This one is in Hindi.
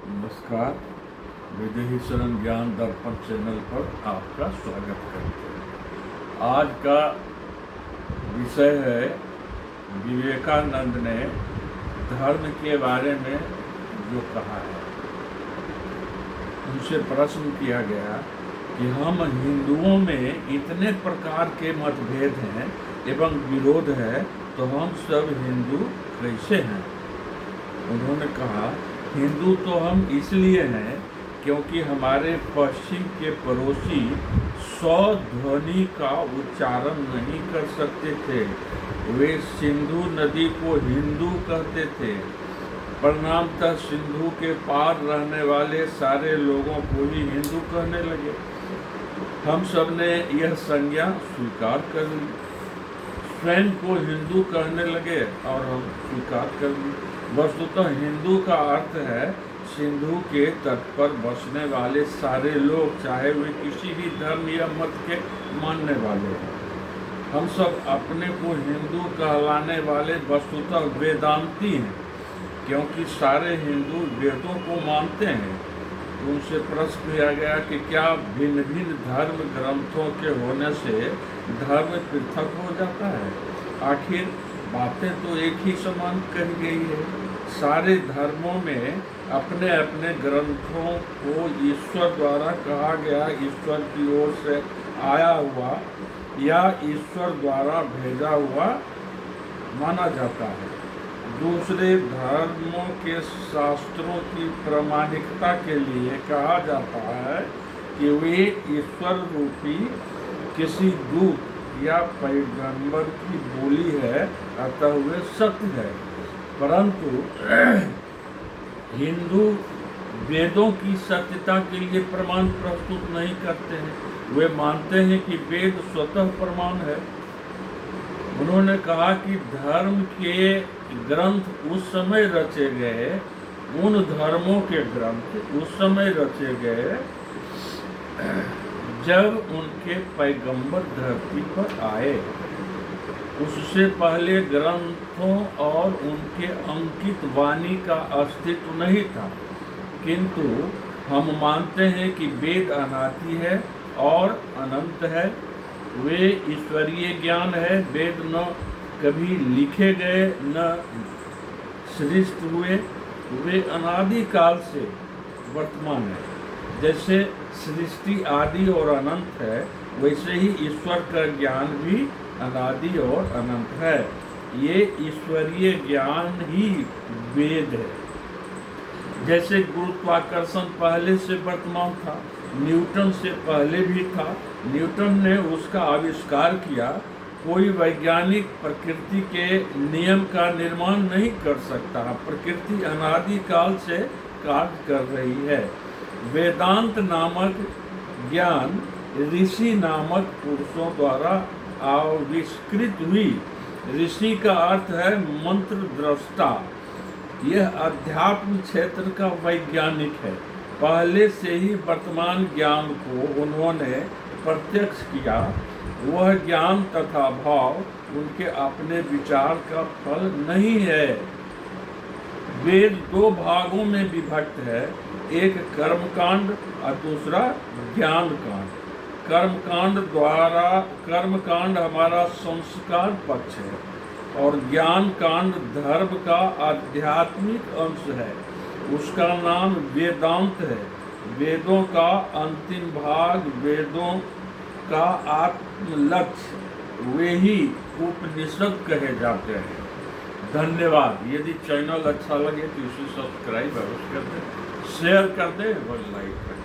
नमस्कार। विदेही शरण ज्ञान दर्पण चैनल पर आपका स्वागत करते हैं। आज का विषय है विवेकानंद ने धर्म के बारे में जो कहा है। उनसे प्रश्न किया गया कि हम हिंदुओं में इतने प्रकार के मतभेद हैं एवं विरोध है, तो हम सब हिंदू कैसे हैं। उन्होंने कहा, हिंदू तो हम इसलिए हैं क्योंकि हमारे पश्चिम के पड़ोसी सौ ध्वनि का उच्चारण नहीं कर सकते थे। वे सिंधु नदी को हिंदू कहते थे। परिणामतः सिंधु के पार रहने वाले सारे लोगों को ही हिंदू कहने लगे। हम सब ने यह संज्ञा स्वीकार कर ली, स्वयं को हिंदू कहने लगे और हम स्वीकार कर ली। वस्तुतः हिंदू का अर्थ है सिंधु के तट पर बसने वाले सारे लोग, चाहे वे किसी भी धर्म या मत के मानने वाले हों। हम सब अपने को हिंदू कहलाने वाले वस्तुतः वेदांती हैं, क्योंकि सारे हिंदू वेदों को मानते हैं। उनसे प्रश्न किया गया कि क्या भिन्न भिन्न धर्म ग्रंथों के होने से धर्म पृथक हो जाता है। आखिर बातें तो एक ही समान कही गई है। सारे धर्मों में अपने अपने ग्रंथों को ईश्वर द्वारा कहा गया, ईश्वर की ओर से आया हुआ या ईश्वर द्वारा भेजा हुआ माना जाता है। दूसरे धर्मों के शास्त्रों की प्रामाणिकता के लिए कहा जाता है कि वे ईश्वर रूपी किसी दूत या पैगंबर की बोली है, अतः वे सत्य है। परंतु हिंदू वेदों की सत्यता के लिए प्रमाण प्रस्तुत नहीं करते हैं। वे मानते हैं कि वेद स्वतः प्रमाण है। उन्होंने कहा कि धर्म के ग्रंथ उस समय रचे गए, उन धर्मों के ग्रंथ उस समय रचे गए जब उनके पैगंबर धरती पर आए। उससे पहले ग्रंथों और उनके अंकित वाणी का अस्तित्व नहीं था। किंतु हम मानते हैं कि वेद अनादि है और अनंत है। वे ईश्वरीय ज्ञान है। वेद न कभी लिखे गए न सृष्ट हुए। वे अनादि काल से वर्तमान है। जैसे सृष्टि आदि और अनंत है, वैसे ही ईश्वर का ज्ञान भी अनादि और अनंत है। ये ईश्वरीय ज्ञान ही वेद है। जैसे गुरुत्वाकर्षण पहले से वर्तमान था, न्यूटन से पहले भी था। न्यूटन ने उसका आविष्कार किया। कोई वैज्ञानिक प्रकृति के नियम का निर्माण नहीं कर सकता। प्रकृति अनादि काल से कार्य कर रही है। वेदांत नामक ज्ञान ऋषि नामक पुरुषों द्वारा आविष्कृत हुई। ऋषि का अर्थ है मंत्र दृष्टा। यह अध्यात्म क्षेत्र का वैज्ञानिक है। पहले से ही वर्तमान ज्ञान को उन्होंने प्रत्यक्ष किया। वह ज्ञान तथा भाव उनके अपने विचार का फल नहीं है। वेद दो भागों में विभक्त है, एक कर्मकांड और दूसरा ज्ञान कांड। कर्मकांड हमारा संस्कार पक्ष है और ज्ञान कांड धर्म का आध्यात्मिक अंश है। उसका नाम वेदांत है। वेदों का अंतिम भाग, वेदों का आत्म लक्ष्य, वे ही उपनिषद कहे जाते हैं। धन्यवाद। यदि चैनल अच्छा लगे तो इसे सब्सक्राइब अवश्य कर दें, शेयर कर दें और लाइक करें।